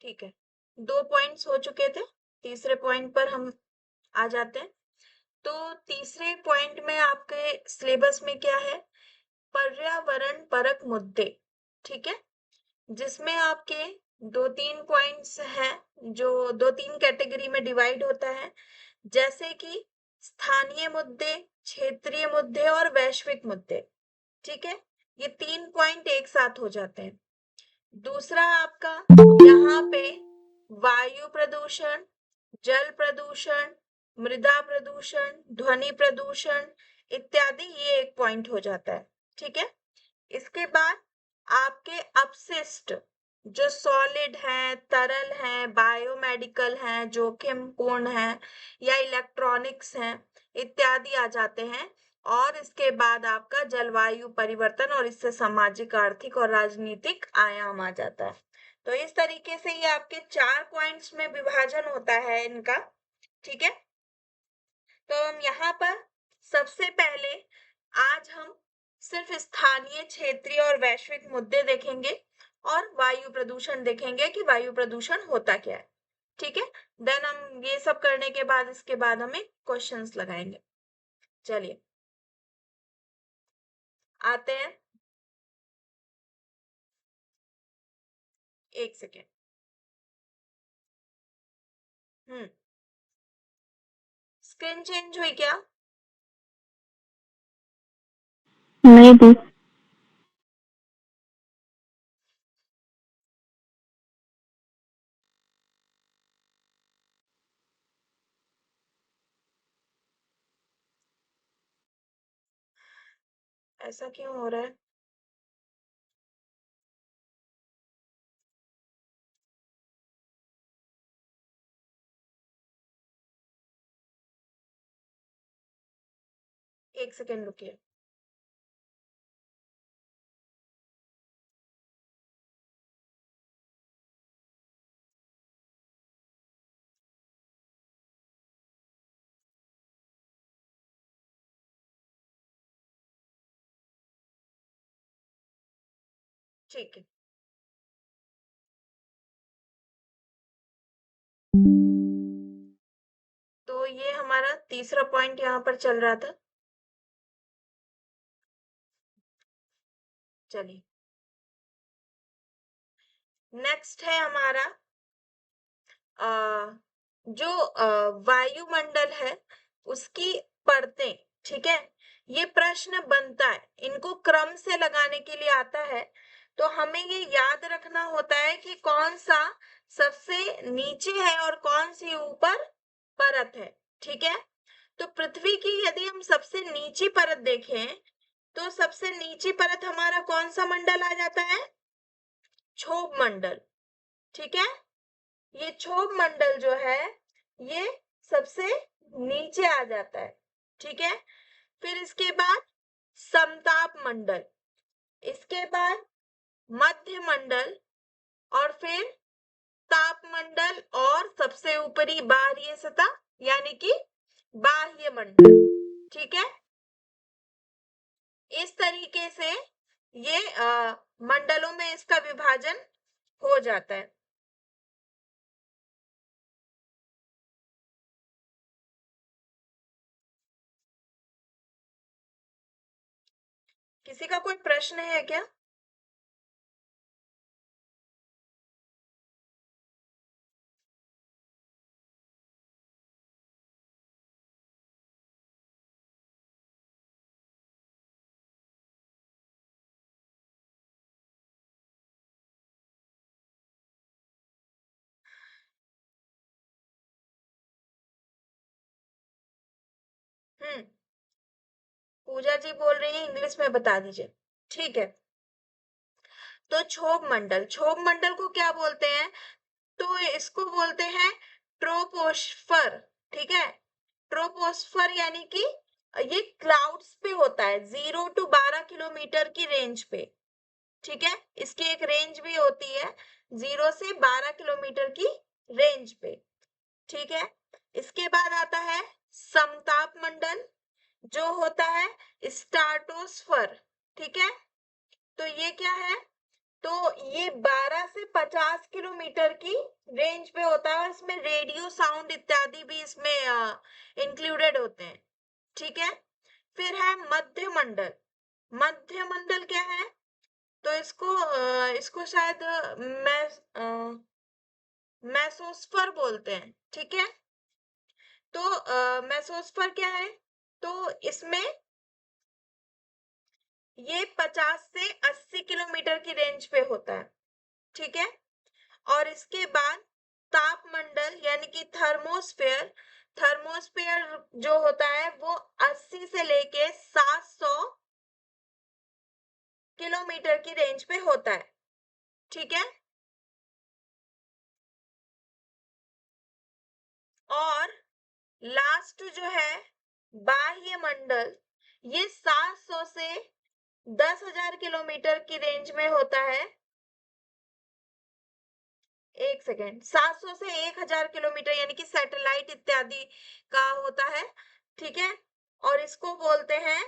ठीक है, 2 पॉइंट्स हो चुके थे। तीसरे पॉइंट पर हम आ जाते हैं। तो तीसरे पॉइंट में आपके सिलेबस में क्या है? पर्यावरण परक मुद्दे, ठीक है? जिसमें आपके 2-3 पॉइंट्स हैं जो 2-3 कैटेगरी में डिवाइड होता है, जैसे कि स्थानीय मुद्दे, क्षेत्रीय मुद्दे और वैश्विक मुद्दे, ठीक है? ये 3 पॉइंट एक साथ हो जाते हैं। दूसरा आपका यहाँ पे वायु प्रदूषण, जल प्रदूषण, मृदा प्रदूषण, ध्वनि प्रदूषण इत्यादि, ये एक पॉइंट हो जाता है, ठीक है? इसके बाद आपके अपशिष्ट जो सॉलिड है, तरल है, बायोमेडिकल है, जोखिमपूर्ण है या इलेक्ट्रॉनिक्स है इत्यादि आ जाते हैं। और इसके बाद आपका जलवायु परिवर्तन और इससे सामाजिक, आर्थिक और राजनीतिक आयाम आ जाता है। तो इस तरीके से ये आपके 4 पॉइंट्स में विभाजन होता है इनका, ठीक है? तो हम यहाँ पर सबसे पहले आज हम सिर्फ स्थानीय, क्षेत्रीय और वैश्विक मुद्दे देखेंगे और वायु प्रदूषण देखेंगे कि वायु प्रदूषण होता क्या है, ठीक है? देन हम ये सब करने के बाद इसके बाद हमें क्वेश्चंस लगाएंगे। चलिए आते हैं। एक सेकेंड। स्क्रीन चेंज हुई क्या? नहीं दी। ऐसा क्यों हो रहा है? एक सेकेंड रुकिए। ठीक है, तो ये हमारा तीसरा पॉइंट यहाँ पर चल रहा था। चलिए नेक्स्ट है हमारा जो वायुमंडल है उसकी परतें, ठीक है? ये प्रश्न बनता है, इनको क्रम से लगाने के लिए आता है। तो हमें ये याद रखना होता है कि कौन सा सबसे नीचे है और कौन सी ऊपर परत है, ठीक है? तो पृथ्वी की यदि हम सबसे नीची परत देखें तो सबसे नीची परत हमारा कौन सा मंडल आ जाता है? क्षोभ मंडल, ठीक है? ये क्षोभ मंडल जो है ये सबसे नीचे आ जाता है, ठीक है? फिर इसके बाद समताप मंडल, इसके बाद मध्य मंडल और फिर तापमंडल और सबसे ऊपरी बाह्य सतह यानी कि बाह्य मंडल, ठीक है? इस तरीके से ये मंडलों में इसका विभाजन हो जाता है। किसी का कोई प्रश्न है क्या? हम्म पूजा जी बोल रही है इंग्लिश में बता दीजिए। ठीक है, तो क्षोभ मंडल को क्या बोलते हैं? तो इसको बोलते हैं ट्रोपोस्फर, ठीक है? ट्रोपोस्फर यानी कि ये क्लाउड्स पे होता है 0 to 12 किलोमीटर की रेंज पे, ठीक है? इसकी एक रेंज भी होती है 0 से 12 किलोमीटर की रेंज पे, ठीक है? इसके बाद आता है समताप मंडल जो होता है स्ट्राटोस्फर, ठीक है? तो ये क्या है? तो ये 12 से से 50 किलोमीटर की रेंज पे होता है और इसमें रेडियो साउंड इत्यादि भी इसमें इंक्लूडेड होते हैं। ठीक है, फिर है मध्य मंडल। मध्य मंडल क्या है? तो इसको शायद मेसोस्फर बोलते हैं। ठीक है, तो मेसोस्फर क्या है? तो इसमें ये 50 से 80 किलोमीटर की रेंज पे होता है। ठीक है, और इसके बाद तापमंडल यानी कि थर्मोस्फेयर। थर्मोस्फेयर जो होता है वो 80 से लेके 700 किलोमीटर की रेंज पे होता है। ठीक है, और लास्ट जो है बाह्य मंडल, ये 700 से 10,000 किलोमीटर की रेंज में होता है। एक सेकेंड, 700 से 1,000 किलोमीटर यानी कि सैटेलाइट इत्यादि का होता है। ठीक है, और इसको बोलते हैं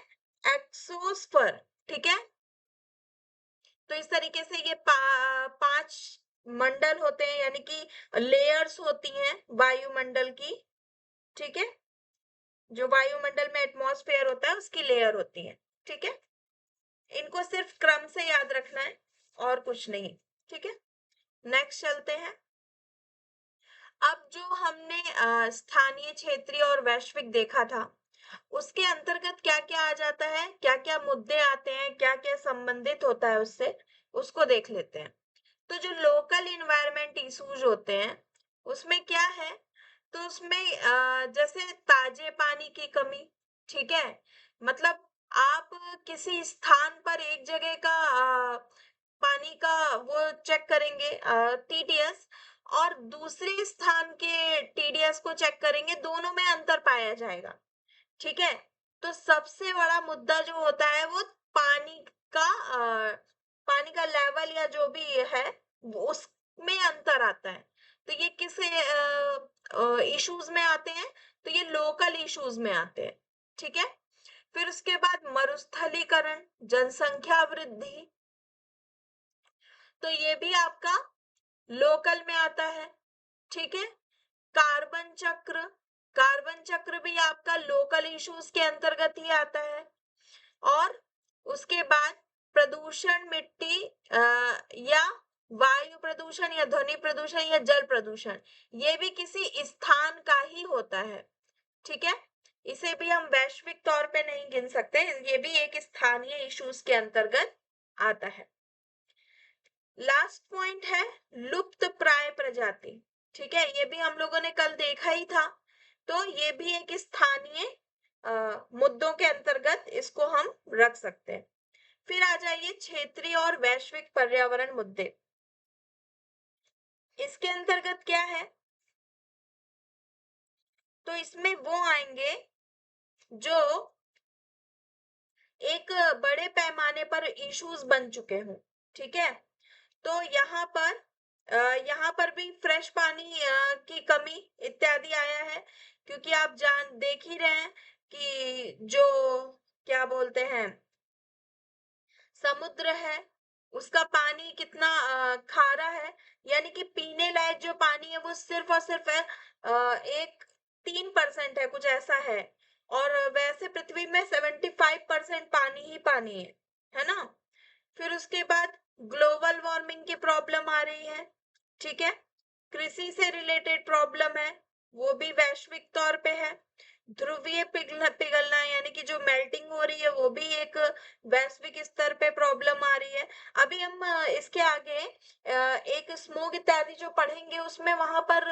एक्सोस्फर। ठीक है, तो इस तरीके से ये 5 मंडल होते हैं यानी कि लेयर्स होती हैं वायुमंडल की। ठीक है, जो वायुमंडल में एटमॉस्फेयर होता है उसकी लेयर होती है। ठीक है, इनको सिर्फ क्रम से याद रखना है और कुछ नहीं। ठीक है, नेक्स्ट चलते हैं। अब जो हमने स्थानीय, क्षेत्रीय और वैश्विक देखा था, उसके अंतर्गत क्या क्या आ जाता है, क्या क्या मुद्दे आते हैं, क्या क्या संबंधित होता है उससे, उसको देख लेते हैं। तो जो लोकल इन्वायरमेंट इश्यूज होते हैं उसमें क्या है? तो उसमें जैसे ताजे पानी की कमी। ठीक है, मतलब आप किसी स्थान पर एक जगह का पानी का वो चेक करेंगे टीडीएस, और दूसरे स्थान के टीडीएस को चेक करेंगे, दोनों में अंतर पाया जाएगा। ठीक है, तो सबसे बड़ा मुद्दा जो होता है वो पानी का पानी का लेवल या जो भी है वो उसमें अंतर आता है। तो ये किस इश्यूज में आते हैं? तो ये लोकल इश्यूज में आते हैं। ठीक है, फिर उसके बाद मरुस्थलीकरण, जनसंख्या वृद्धि, तो ये भी आपका लोकल में आता है। ठीक है, कार्बन चक्र, कार्बन चक्र भी आपका लोकल इश्यूज के अंतर्गत ही आता है। और उसके बाद प्रदूषण, मिट्टी या वायु प्रदूषण या ध्वनि प्रदूषण या जल प्रदूषण, ये भी किसी स्थान का ही होता है। ठीक है, इसे भी हम वैश्विक तौर पे नहीं गिन सकते, ये भी एक स्थानीय इश्यूज के अंतर्गत आता है। लास्ट पॉइंट है लुप्त प्राय प्रजाति। ठीक है, ये भी हम लोगों ने कल देखा ही था, तो ये भी एक स्थानीय मुद्दों के अंतर्गत इसको हम रख सकते हैं। फिर आ जाइए क्षेत्रीय और वैश्विक पर्यावरण मुद्दे। इसके अंतर्गत क्या है? तो इसमें वो आएंगे जो एक बड़े पैमाने पर इश्यूज बन चुके हों। ठीक है, तो यहाँ पर भी फ्रेश पानी की कमी इत्यादि आया है, क्योंकि आप देख ही रहे हैं कि जो क्या बोलते हैं समुद्र है, उसका पानी कितना खारा है, यानी कि पीने लायक जो पानी है वो सिर्फ और सिर्फ है एक 3% है, कुछ ऐसा है। और वैसे पृथ्वी में 75% पानी ही पानी है ना? फिर उसके बाद ग्लोबल वार्मिंग की प्रॉब्लम आ रही है। ठीक है, कृषि से रिलेटेड प्रॉब्लम है, वो भी वैश्विक तौर पे है। ध्रुवीय पिघलना यानी कि जो मेल्टिंग हो रही है वो भी एक वैश्विक स्तर पे प्रॉब्लम आ रही है। अभी हम इसके आगे एक स्मोग इत्यादि जो पढ़ेंगे उसमें वहां पर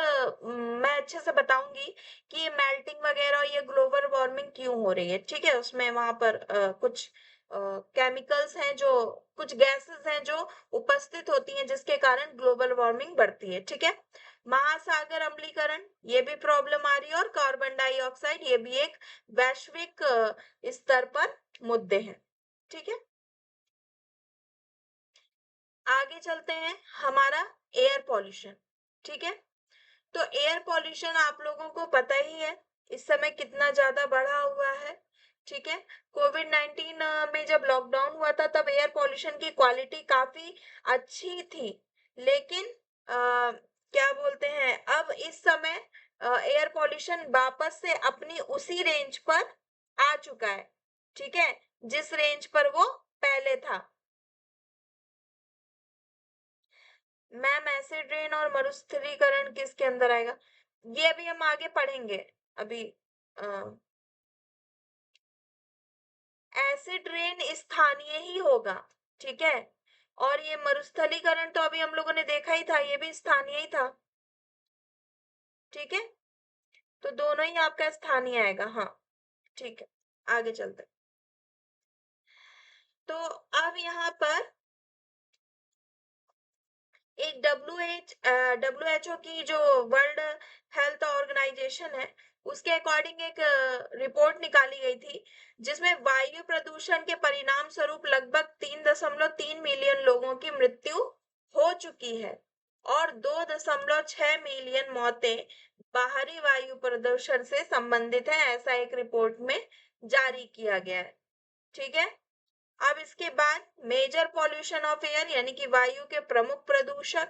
मैं अच्छे से बताऊंगी कि ये मेल्टिंग वगैरह, ये ग्लोबल वार्मिंग क्यों हो रही है। ठीक है, उसमें वहां पर कुछ केमिकल्स हैं, जो कुछ गैसेस हैं जो उपस्थित होती हैं जिसके कारण ग्लोबल वार्मिंग बढ़ती है। ठीक है, महासागर अम्लीकरण, ये भी प्रॉब्लम आ रही है, और कार्बन डाइऑक्साइड, ये भी एक वैश्विक स्तर पर मुद्दे हैं। ठीक है, आगे चलते हैं। हमारा एयर पॉल्यूशन। ठीक है, तो एयर पॉल्यूशन आप लोगों को पता ही है इस समय कितना ज्यादा बढ़ा हुआ है। ठीक है, कोविड-19 में जब लॉकडाउन हुआ था तब एयर पॉल्यूशन की क्वालिटी काफी अच्छी थी, लेकिन क्या बोलते हैं, अब इस समय एयर पॉल्यूशन वापस से अपनी उसी रेंज पर आ चुका है, ठीक है, जिस रेंज पर वो पहले था। मैम एसिड रेन और मरुस्थलीकरण किसके अंदर आएगा, ये अभी हम आगे पढ़ेंगे। अभी एसिड रेन स्थानीय ही होगा, ठीक है, और ये मरुस्थलीकरण तो अभी हम लोगों ने देखा ही था, ये भी स्थानीय ही था, ठीक है, तो दोनों ही आपका स्थानीय आएगा। हाँ, ठीक है, आगे चलते हैं। तो अब यहाँ पर एक डब्ल्यू एच ओ की जो वर्ल्ड हेल्थ ऑर्गेनाइजेशन है, उसके अकॉर्डिंग एक रिपोर्ट निकाली गई थी, जिसमें वायु प्रदूषण के परिणाम स्वरूप लगभग 3.3 मिलियन लोगों की मृत्यु हो चुकी है और 2.6 मिलियन मौतें बाहरी वायु प्रदूषण से संबंधित है, ऐसा एक रिपोर्ट में जारी किया गया है, ठीक है। अब इसके बाद मेजर पॉल्यूशन ऑफ एयर यानी कि वायु के प्रमुख प्रदूषक,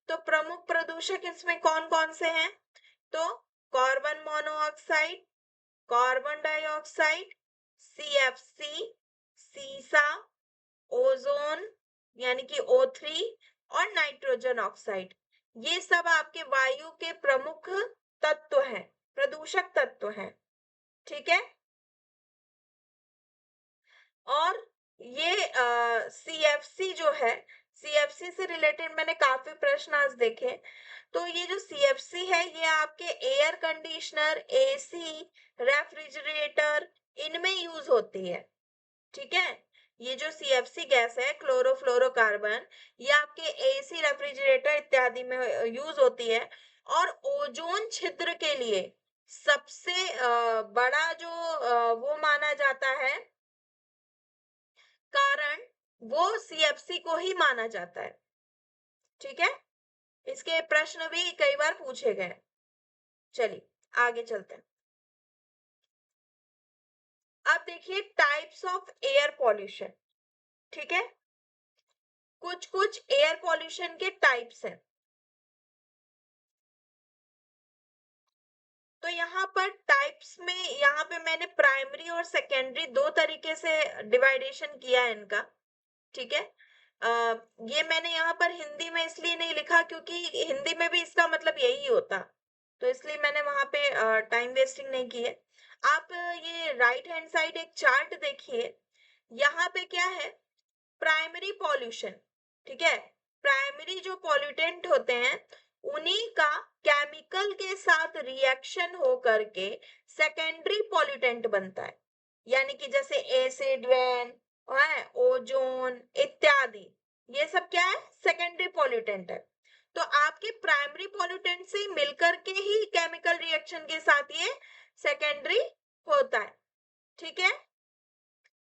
तो प्रमुख प्रदूषक इसमें कौन कौन से हैं, तो carbon monoxide, carbon dioxide, CFC, सीसा, ओजोन यानी कि O3 और नाइट्रोजन ऑक्साइड, ये सब आपके वायु के प्रमुख तत्व हैं, प्रदूषक तत्व हैं, ठीक है। और ये सीएफसी जो है, सीएफसी से रिलेटेड मैंने काफी प्रश्न आज देखे, तो ये जो सीएफसी है ये आपके एयर कंडीशनर, एसी, रेफ्रिजरेटर, इनमें यूज होती है, ठीक है। ये जो सीएफसी गैस है, क्लोरोफ्लोरोकार्बन, ये आपके एसी, रेफ्रिजरेटर इत्यादि में यूज होती है, और ओजोन छिद्र के लिए सबसे बड़ा जो वो माना जाता है कारण, वो सीएफसी को ही माना जाता है, ठीक है। इसके प्रश्न भी कई बार पूछे गए। चलिए आगे चलते हैं। अब देखिए टाइप्स ऑफ एयर पॉल्यूशन, ठीक है, कुछ कुछ एयर पॉल्यूशन के टाइप्स हैं। तो यहाँ पर टाइप्स में, यहाँ पे मैंने प्राइमरी और सेकेंडरी दो तरीके से डिवाइडेशन किया है इनका, ठीक है। ये मैंने यहाँ पर हिंदी में इसलिए नहीं लिखा क्योंकि हिंदी में भी इसका मतलब यही होता, तो इसलिए मैंने वहां पे टाइम वेस्टिंग नहीं की है। आप ये राइट हैंड साइड एक चार्ट देखिए, यहाँ पे क्या है, प्राइमरी पॉल्यूशन, ठीक है, प्राइमरी जो पॉल्यूटेंट होते हैं उन्हीं का केमिकल के साथ रिएक्शन हो करके सेकेंडरी पॉल्यूटेंट बनता है, यानी कि जैसे एसिड रेन है, ओजोन इत्यादि, ये सब क्या है, सेकेंडरी पॉल्यूटेंट है। तो आपके प्राइमरी पॉल्यूटेंट से मिलकर के ही केमिकल रिएक्शन के साथ ये सेकेंडरी होता है, ठीक है।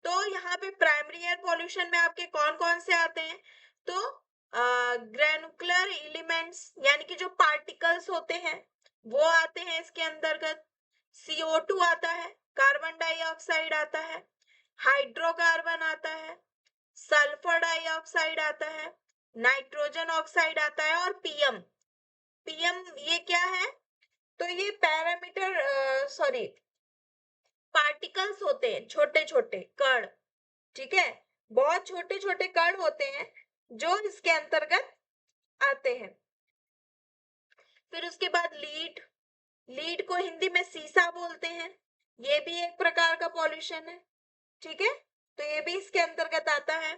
तो यहाँ पे प्राइमरी एयर पॉल्यूशन में आपके कौन कौन से आते हैं, तो ग्रेनुकुलर एलिमेंट्स यानी कि जो पार्टिकल्स होते हैं वो आते हैं इसके अंतर्गत, CO2 आता है, कार्बन डाइऑक्साइड आता है, हाइड्रोकार्बन आता है, सल्फर डाइऑक्साइड आता है, नाइट्रोजन ऑक्साइड आता है, और पीएम, पीएम ये क्या है, तो ये पैरामीटर सॉरी पार्टिकल्स होते हैं, छोटे छोटे कण, ठीक है, बहुत छोटे छोटे कण होते हैं जो इसके अंतर्गत आते हैं। फिर उसके बाद लीड, लीड को हिंदी में सीसा बोलते हैं, ये भी एक प्रकार का पॉल्यूशन है, ठीक है, तो ये भी इसके अंतर्गत आता है।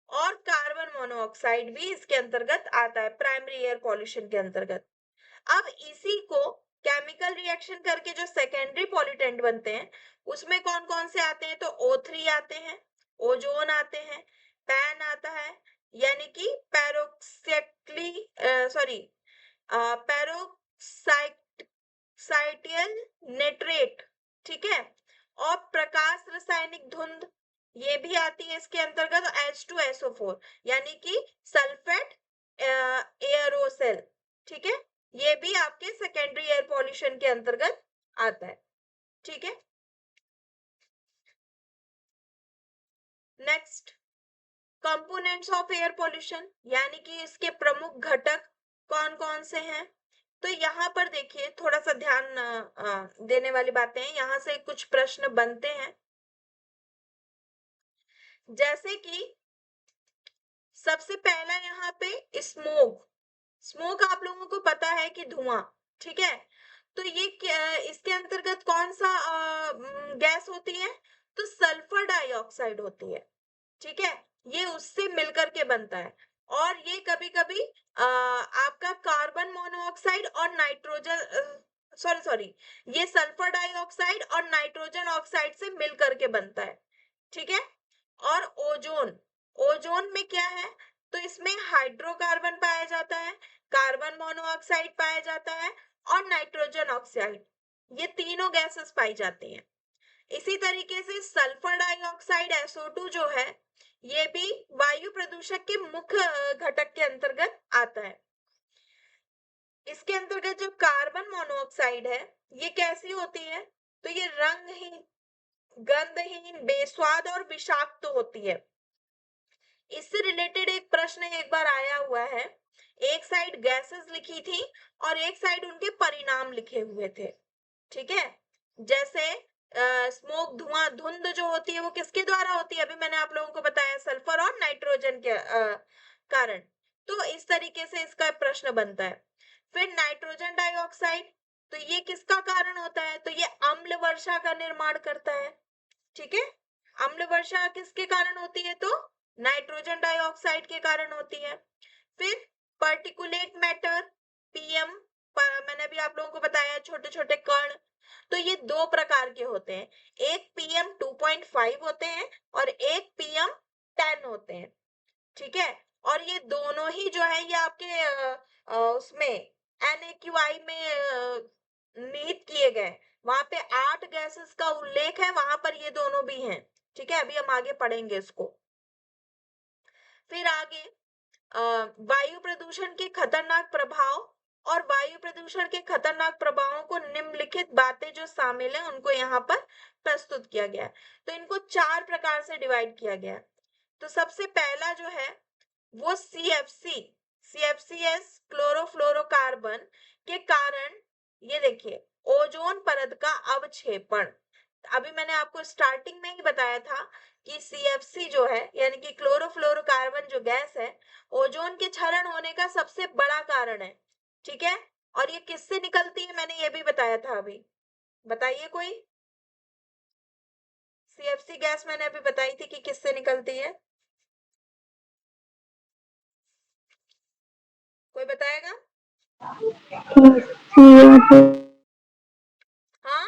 और कार्बन मोनोऑक्साइड भी इसके अंतर्गत आता है प्राइमरी एयर पॉल्यूशन के अंतर्गत। अब इसी को केमिकल रिएक्शन करके जो सेकेंडरी पॉल्यूटेंट बनते हैं उसमें कौन कौन से आते हैं, तो O3 आते हैं, ओजोन आते हैं, पैन आता है, यानी कि पैरोक्सिकली सॉरी पैरोक्साइटियल नेट्रेट, ठीक है, और प्रकाश रासायनिक धुंध, ये भी आती है इसके अंतर्गत, H2SO4 यानी कि सल्फेट एयरोसेल, ठीक है, ये भी आपके सेकेंडरी एयर पॉल्यूशन के अंतर्गत आता है, ठीक है। Next, components of air pollution, यानी कि इसके प्रमुख घटक कौन कौन से हैं। तो यहाँ पर देखिए थोड़ा सा ध्यान देने वाली बातें हैं, यहाँ से कुछ प्रश्न बनते हैं। जैसे कि सबसे पहला यहाँ पे स्मोक, स्मोक आप लोगों को पता है कि धुआं, ठीक है। तो ये इसके अंतर्गत कौन सा गैस होती है, तो सल्फर डाइऑक्साइड होती है, ठीक है। ये उससे मिलकर के बनता है। और ये कभी कभी आपका कार्बन मोनोऑक्साइड और नाइट्रोजन, सॉरी सॉरी, ये सल्फर डाइऑक्साइड और नाइट्रोजन ऑक्साइड से मिलकर के बनता है, ठीक है। और ओजोन, ओजोन में क्या है, तो इसमें हाइड्रोकार्बन पाया जाता है, कार्बन मोनोऑक्साइड पाया जाता है और नाइट्रोजन ऑक्साइड, ये तीनों गैसेस पाई जाती हैं। इसी तरीके से सल्फर डाइऑक्साइड SO2 जो है, ये भी वायु प्रदूषक के मुख्य घटक के अंतर्गत आता है। इसके अंतर्गत जो कार्बन मोनोऑक्साइड है, ये कैसी होती है, तो ये रंगहीन, गंधहीन, बेस्वाद और विषाक्त होती है। इससे रिलेटेड एक प्रश्न एक बार आया हुआ है, एक साइड गैसेस लिखी थी और एक साइड उनके परिणाम लिखे हुए थे, ठीक है। जैसे स्मोक, धुआं, धुंध जो होती है वो किसके द्वारा होती है, अभी मैंने आप लोगों को बताया सल्फर और नाइट्रोजन के कारण। तो इस तरीके से इसका प्रश्न बनता है। फिर नाइट्रोजन डाइऑक्साइड, तो ये किसका कारण होता है, तो ये अम्ल वर्षा का निर्माण करता है, ठीक है। अम्ल वर्षा किसके कारण होती है, तो नाइट्रोजन डाइऑक्साइड के कारण होती है। फिर पर्टिकुलेट मैटर, PM, मैंने भी आप लोगों को बताया छोटे छोटे कण, तो ये दो प्रकार के होते हैं, एक PM 2.5 होते हैं और एक PM 10 होते हैं, ठीक है। और ये दोनों ही जो है ये आपके उसमें NAQI में निहित किए गए, वहां पे 8 गैसेस का उल्लेख है, वहां पर ये दोनों भी हैं, ठीक है। अभी हम आगे पढ़ेंगे इसको। फिर आगे वायु प्रदूषण के खतरनाक प्रभाव, और वायु प्रदूषण के खतरनाक प्रभावों को निम्नलिखित बातें जो शामिल है उनको यहाँ पर प्रस्तुत किया गया है। तो इनको 4 प्रकार से डिवाइड किया गया है। तो सबसे पहला जो है वो CFCs, क्लोरोफ्लोरोकार्बन के कारण, ये देखिए, ओजोन परत का अवक्षेपण। अभी मैंने आपको स्टार्टिंग में ही बताया था कि CFC जो है यानी कि क्लोरोफ्लोरोकार्बन जो गैस है, ओजोन के क्षरण होने का सबसे बड़ा कारण है, ठीक है। और ये किससे निकलती है, मैंने ये भी बताया था अभी, बताइए कोई। CFC गैस मैंने अभी बताई थी कि किससे निकलती है, कोई बताएगा। हाँ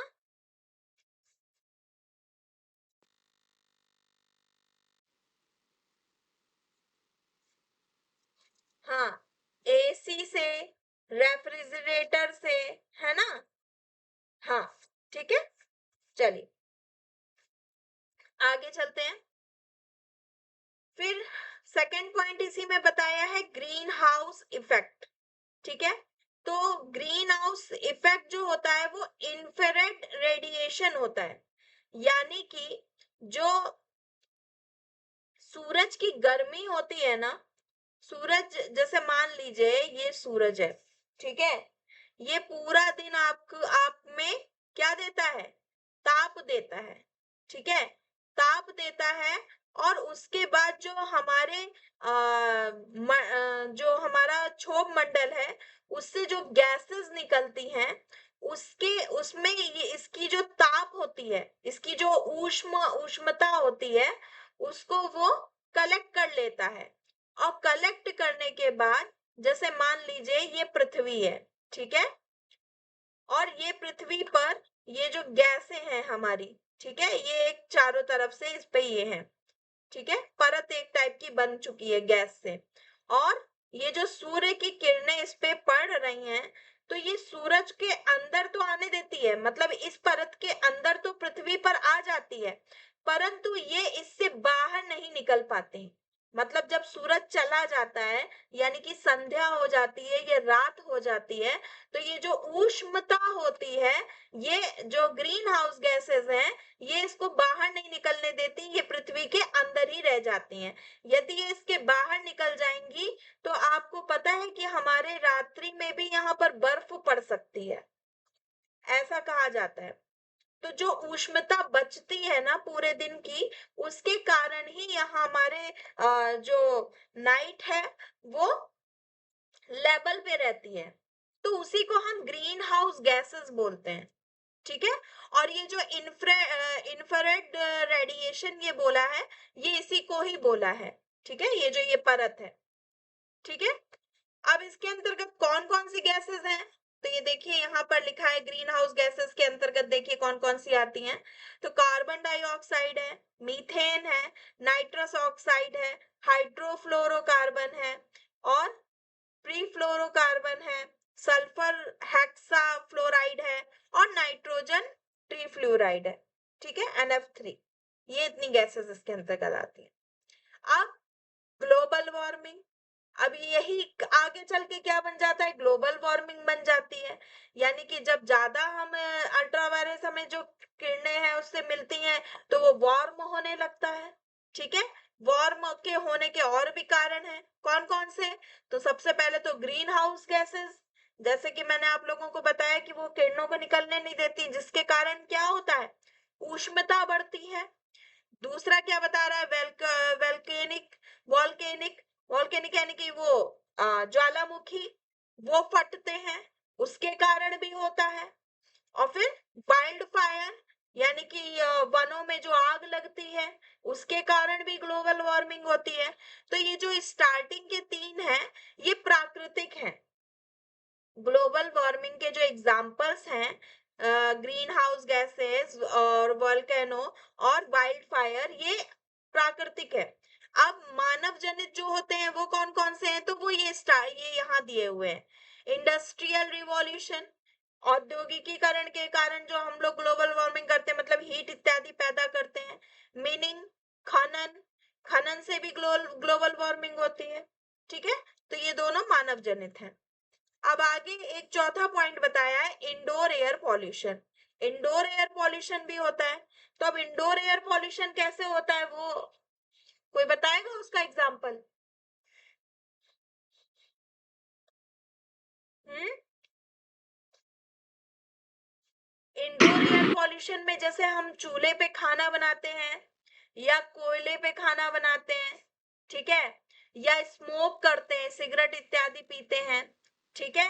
हाँ, AC से, रेफ्रिजरेटर से, है ना। हाँ, ठीक है, चलिए आगे चलते हैं। फिर सेकंड पॉइंट इसी में बताया है, ग्रीन हाउस इफेक्ट, ठीक है। तो ग्रीन हाउस इफेक्ट जो होता है वो इंफ्रारेड रेडिएशन होता है, यानी कि जो सूरज की गर्मी होती है ना, सूरज, जैसे मान लीजिए ये सूरज है, ठीक है। ये पूरा दिन आपको, आप में क्या देता है, ताप देता है, ठीक है, ताप देता है। और उसके बाद जो हमारे जो हमारा क्षोभ मंडल है, उससे जो गैसेस निकलती हैं, उसके उसमें ये इसकी जो ताप होती है, इसकी जो ऊष्मता होती है, उसको वो कलेक्ट कर लेता है। और कलेक्ट करने के बाद, जैसे मान लीजिए ये पृथ्वी है, ठीक है। और ये पृथ्वी पर ये जो गैसें हैं हमारी, ठीक है, ये एक चारों तरफ से इस पे ये है, ठीक है, परत एक टाइप की बन चुकी है गैस से। और ये जो सूर्य की किरणें इस पे पड़ रही हैं, तो ये सूरज के अंदर तो आने देती है, मतलब इस परत के अंदर तो पृथ्वी पर आ जाती है, परंतु ये इससे बाहर नहीं निकल पाते हैं, मतलब जब सूरज चला जाता है यानी कि संध्या हो जाती है, ये रात हो जाती है, तो ये जो ऊष्मता होती है, ये जो ग्रीन हाउस गैसेस हैं, ये इसको बाहर नहीं निकलने देती, ये पृथ्वी के अंदर ही रह जाती हैं। यदि ये इसके बाहर निकल जाएंगी तो आपको पता है कि हमारे रात्रि में भी यहाँ पर बर्फ पड़ सकती है, ऐसा कहा जाता है। तो जो ऊष्मता बचती है ना पूरे दिन की, उसके कारण ही यहाँ हमारे जो नाइट है वो लेवल पे रहती है, तो उसी को हम ग्रीन हाउस गैसेस बोलते हैं। ठीक है। और ये जो इंफ्रारेड रेडिएशन ये बोला है, ये इसी को ही बोला है। ठीक है, ये जो ये परत है। ठीक है। अब इसके अंतर्गत कौन कौन सी गैसेस हैं, तो ये देखिए यहाँ पर लिखा है ग्रीन हाउस गैसेस के अंतर्गत देखिए कौन कौन सी आती हैं। तो कार्बन डाइऑक्साइड है, मीथेन है, नाइट्रस ऑक्साइड है, हाइड्रोफ्लोरोकार्बन है, और प्रीफ्लोरोकार्बन है, सल्फर हेक्सा फ्लोराइड है, और नाइट्रोजन ट्रीफ्लोराइड है। ठीक है, NF3। ये इतनी गैसेस इसके अंतर्गत आती है। अब ग्लोबल वार्मिंग, अब यही आगे चल के क्या बन जाता है, ग्लोबल वार्मिंग बन जाती है। यानी कि जब ज्यादा हम अल्ट्रावायलेट हमें जो किरणें हैं उससे मिलती हैं तो वो वार्म होने लगता है। ठीक है। वार्म के होने के और भी कारण हैं, कौन कौन से, तो सबसे पहले तो ग्रीन हाउस गैसेस, जैसे कि मैंने आप लोगों को बताया कि वो किरणों को निकलने नहीं देती, जिसके कारण क्या होता है, उष्णता बढ़ती है। दूसरा क्या बता रहा है, वेल्केनिक वॉल्केनिक वॉल्केनिक यानी कि वो ज्वालामुखी, वो फटते हैं, उसके कारण भी होता है। और फिर वाइल्ड फायर यानी कि वनों में जो आग लगती है, उसके कारण भी ग्लोबल वार्मिंग होती है। तो ये जो स्टार्टिंग के तीन है, ये प्राकृतिक हैं। ग्लोबल वार्मिंग के जो एग्जाम्पल्स हैं, ग्रीन हाउस गैसेस और वोल्केनो और वाइल्ड फायर, ये प्राकृतिक है। अब मानव जनित जो होते हैं वो कौन कौन से हैं, तो वो ये यहाँ दिए हुए हैं। इंडस्ट्रियल रिवॉल्यूशन, औद्योगिकीकरण के कारण जो हम लोग ग्लोबल वार्मिंग करते हैं, मतलब हीट इत्यादि पैदा करते हैं। मीनिंग, खनन, खनन से भी ग्लोबल वार्मिंग होती है। ठीक है, तो ये दोनों मानव जनित हैं। अब आगे एक चौथा पॉइंट बताया है, indoor air pollution. Indoor air pollution भी होता है। तो अब इंडोर एयर पॉल्यूशन कैसे होता है, वो कोई बताएगा उसका एग्जाम्पल। हम्म इंडोर एयर पॉल्यूशन में जैसे हम चूल्हे पे खाना बनाते हैं या कोयले पे खाना बनाते हैं, ठीक है, या स्मोक करते हैं, सिगरेट इत्यादि पीते हैं, ठीक है,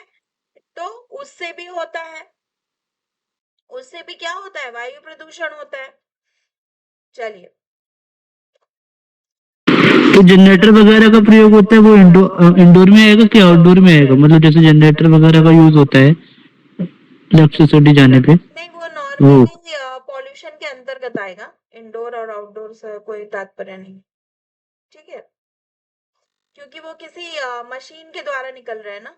तो उससे भी होता है। उससे भी क्या होता है, वायु प्रदूषण होता है। चलिए, तो जनरेटर वगैरह का प्रयोग होता है वो इंडोर में आएगा कि आउटडोर में आएगा, मतलब जैसे जनरेटर वगैरह का यूज होता है इलेक्ट्रिसिटी जाने पे नहीं वो वो। नॉर्मली पॉल्यूशन के अंतर्गत आएगा, इंडोर और आउटडोर से कोई तात्पर्य नहीं। ठीक है, क्योंकि वो किसी मशीन के द्वारा निकल रहे हैं ना।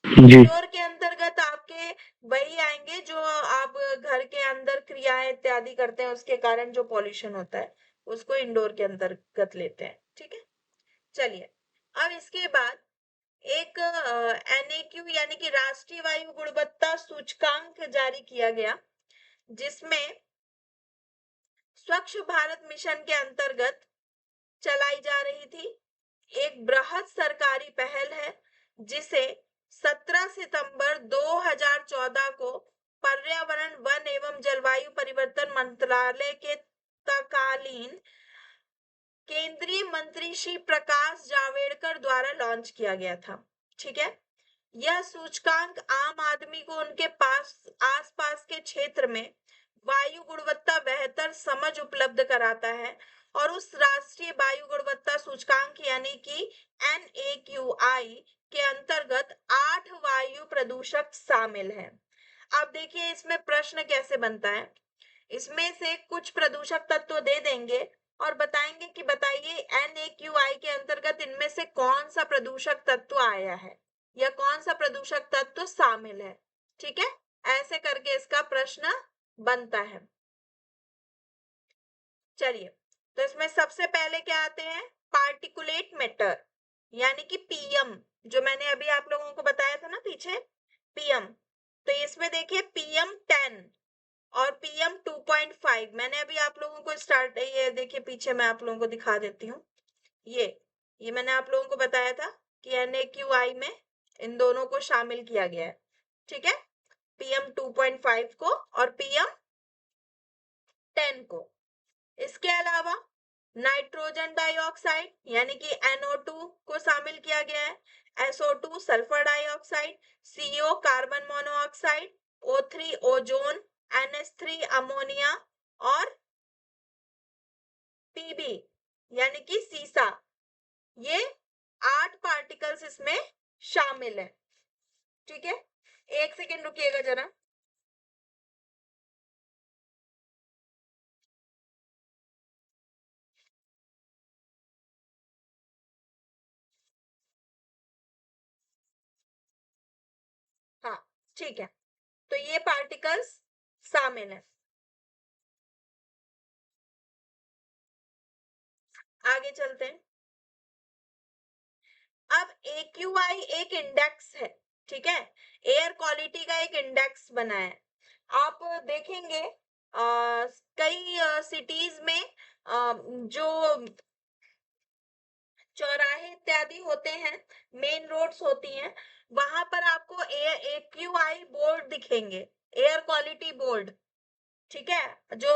जी। इंडोर के अंतर्गत आपके वही आएंगे जो आप घर के अंदर क्रियाएं इत्यादि करते हैं, उसके कारण जो पॉल्यूशन होता है उसको इंडोर के अंतर्गत लेते हैं। ठीक है, चलिए, अब इसके बाद एक NAQ यानी कि राष्ट्रीय वायु गुणवत्ता सूचकांक जारी किया गया, जिसमें स्वच्छ भारत मिशन के अंतर्गत चलाई जा रही थी एक बृहद सरकारी पहल है, जिसे 17 सितंबर 2014 को पर्यावरण वन एवं जलवायु परिवर्तन मंत्रालय के तत्कालीन केंद्रीय मंत्री श्री प्रकाश जावड़ेकर द्वारा लॉन्च किया गया था। ठीक है, यह सूचकांक आम आदमी को उनके पास आसपास के क्षेत्र में वायु गुणवत्ता बेहतर समझ उपलब्ध कराता है, और उस राष्ट्रीय वायु गुणवत्ता सूचकांक यानी कि NAQI के अंतर्गत 8 वायु प्रदूषक शामिल हैं। अब देखिए इसमें प्रश्न कैसे बनता है, इसमें से कुछ प्रदूषक तत्व दे देंगे और बताएंगे कि बताइए NAQI के अंतर्गत इनमें से कौन सा प्रदूषक तत्व आया है या कौन सा प्रदूषक तत्व शामिल है। ठीक है, ऐसे करके इसका प्रश्न बनता है। चलिए, तो इसमें सबसे पहले क्या आते हैं, पार्टिकुलेट मैटर यानी कि पीएम, जो मैंने अभी आप लोगों को बताया था ना पीछे, पीएम। तो इसमें देखिए पीएम 10 और पीएम 2.5, मैंने अभी आप लोगों को स्टार्ट, ये देखिए पीछे मैं आप लोगों को दिखा देती हूँ। ये मैंने आप लोगों को बताया था कि NAQI में इन दोनों को शामिल किया गया है, ठीक है, पीएम 2.5 को और पीएम 10 को। इसके अलावा नाइट्रोजन डाइऑक्साइड यानी कि NO2 को शामिल किया गया है, SO2 sulphur dioxide, CO carbon monoxide, O3 ozone, NH3 ammonia और PB यानी कि सीसा। ये 8 पार्टिकल्स इसमें शामिल है, ठीक है। एक सेकेंड रुकिएगा जरा। हाँ, ठीक है, तो ये पार्टिकल्स शामिल है। आगे चलते हैं। अब AQI एक इंडेक्स है, ठीक है, एयर क्वालिटी का एक इंडेक्स बना है। आप देखेंगे कई सिटीज में जो चौराहे इत्यादि होते हैं, मेन रोड्स होती हैं, वहां पर आपको AQI बोर्ड दिखेंगे, एयर क्वालिटी बोर्ड, ठीक है। जो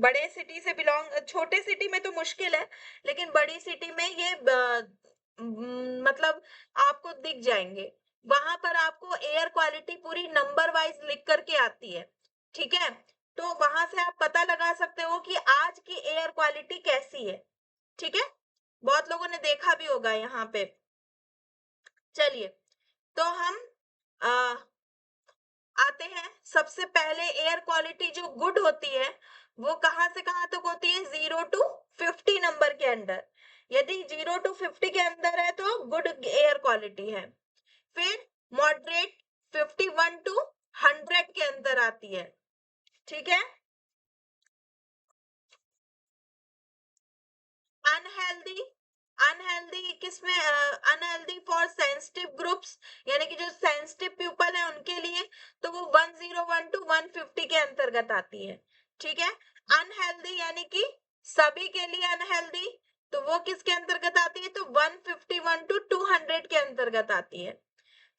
बड़े सिटी से बिलोंग, छोटे सिटी में तो मुश्किल है, लेकिन बड़ी सिटी में ये मतलब आपको दिख जाएंगे। वहां पर आपको एयर क्वालिटी पूरी नंबर वाइज लिख करके आती है, ठीक है। तो वहां से आप पता लगा सकते हो कि आज की एयर क्वालिटी कैसी है, ठीक है। बहुत लोगों ने देखा भी होगा यहाँ पे। चलिए, तो हम आ, आते हैं। सबसे पहले एयर क्वालिटी जो गुड होती है वो कहां से कहां तक होती है, 0 to 50 नंबर के अंदर। यदि 0 to 50 के अंदर है तो गुड एयर क्वालिटी है। फिर मॉडरेट 51 to 100 के अंदर आती है, ठीक है। अनहेल्दी, अनहेल्दी किसमें, अनहेल्दी फॉर सेंसिटिव ग्रुप्स यानी कि जो सेंसिटिव पीपल है उनके लिए, तो वो 101 to 150 के अंतर्गत आती है, ठीक है। अनहेल्दी यानी कि सभी के लिए अनहेल्दी, तो वो किसके अंतर्गत आती है, तो 151 to 200 के अंतर्गत आती है।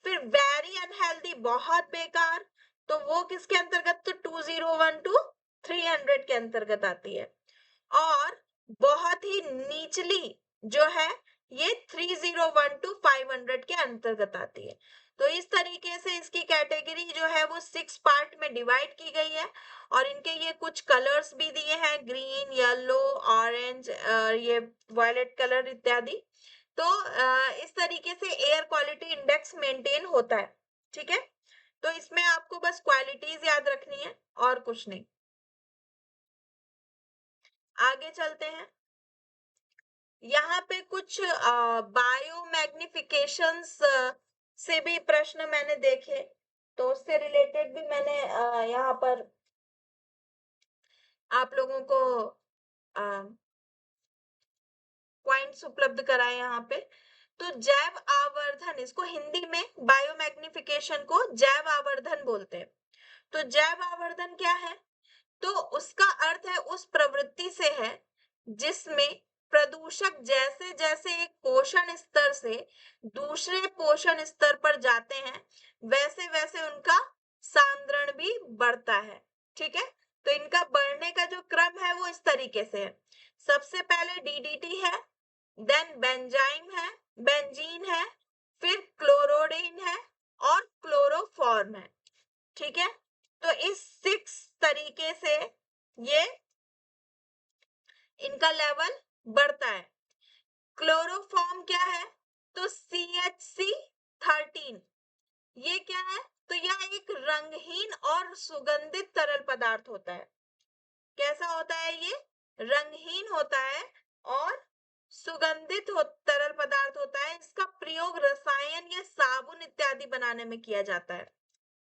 फिर वेरी अनहेल्दी, बहुत बेकार, तो वो किसके अंतर्गत, तो 201 to 300 के अंतर्गत आती है। और बहुत ही निचली जो है ये 301 to 500 के अंतर्गत आती है। तो इस तरीके से इसकी कैटेगरी जो है वो 6 पार्ट में डिवाइड की गई है और इनके ये कुछ कलर्स भी दिए हैं, ग्रीन, येलो, ऑरेंज, ये वायलेट कलर इत्यादि। तो इस तरीके से एयर क्वालिटी इंडेक्स मेंटेन होता है, ठीक है। तो इसमें आपको बस क्वालिटीज याद रखनी है और कुछ नहीं। आगे चलते हैं। यहाँ पे कुछ बायो मैग्निफिकेशंस से भी प्रश्न मैंने देखे, तो उससे रिलेटेड भी मैंने यहाँ पर आप लोगों को पॉइंट्स उपलब्ध कराए यहाँ पे। तो जैव आवर्धन, इसको हिंदी में बायो मैग्निफिकेशन को जैव आवर्धन बोलते हैं। तो जैव आवर्धन क्या है, तो उसका अर्थ है उस प्रवृत्ति से है जिसमें प्रदूषक जैसे जैसे एक पोषण स्तर से दूसरे पोषण स्तर पर जाते हैं वैसे वैसे उनका सांद्रण भी बढ़ता है, ठीक है। तो इनका बढ़ने का जो क्रम है वो इस तरीके से है। सबसे पहले DDT है, देन बेंजाइम है, बेंजीन है, फिर क्लोरोडिन है और क्लोरोफॉर्म है, ठीक है। तो इस 6 तरीके से ये इनका लेवल बढ़ता है। क्लोरोफॉर्म क्या है, तो CH3 ये क्या है, तो यह एक रंगहीन और सुगंधित तरल पदार्थ होता है। कैसा होता है ये, रंगहीन होता है और सुगंधित तरल पदार्थ होता है। इसका प्रयोग रसायन या साबुन इत्यादि बनाने में किया जाता है।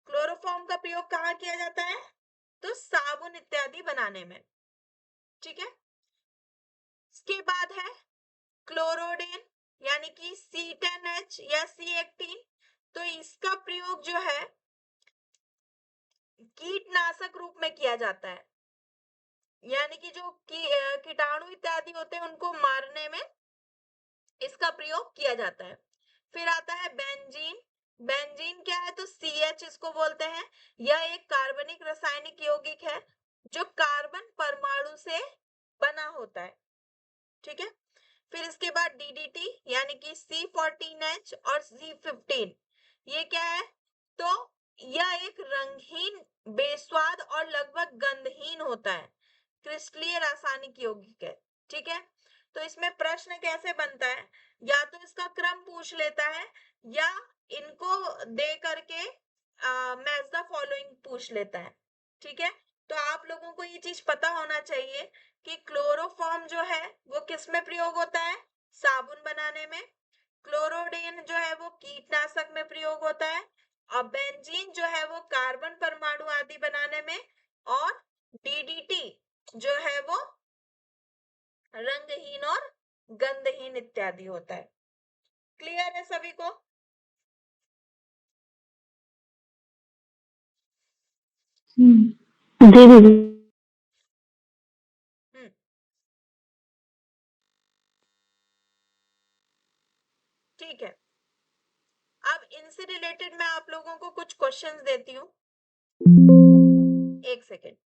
क्लोरोफॉर्म का प्रयोग कहाँ किया जाता है, तो साबुन इत्यादि बनाने में, ठीक है। इसके बाद है क्लोरोडेन यानी कि C10H या C18। तो इसका प्रयोग जो है कीटनाशक रूप में किया जाता है, यानी कि जो कीटाणु इत्यादि होते हैं उनको मारने में इसका प्रयोग किया जाता है। फिर आता है बेंजीन। बेंजीन क्या है? तो CH इसको बोलते हैं। यह एक कार्बनिक रासायनिक यौगिक है जो कार्बन परमाणु से बना होता है। ठीक है। फिर इसके बाद DDT यानी कि C14H और C15। ये क्या है? तो यह एक रंगहीन, बेस्वाद और लगभग गंधहीन होता है, क्रिस्टलीय रासायनिक यौगिक है। ठीक है। तो इसमें प्रश्न कैसे बनता है? या तो इसका क्रम पूछ लेता है या इनको दे करके मैच द फॉलोइंग पूछ लेता है। ठीक है। तो आप लोगों को ये चीज पता होना चाहिए कि क्लोरोफॉर्म जो है वो किस में प्रयोग होता है? साबुन बनाने में। क्लोरोडेन जो है वो कीटनाशक में प्रयोग होता है। और बेंजीन जो है वो कार्बन परमाणु आदि बनाने में। और DDT जो है वो रंगहीन और गंधहीन इत्यादि होता है। क्लियर है सभी को? जी जी। हम्म। ठीक है। अब इनसे रिलेटेड मैं आप लोगों को कुछ क्वेश्चंस देती हूँ। एक सेकेंड।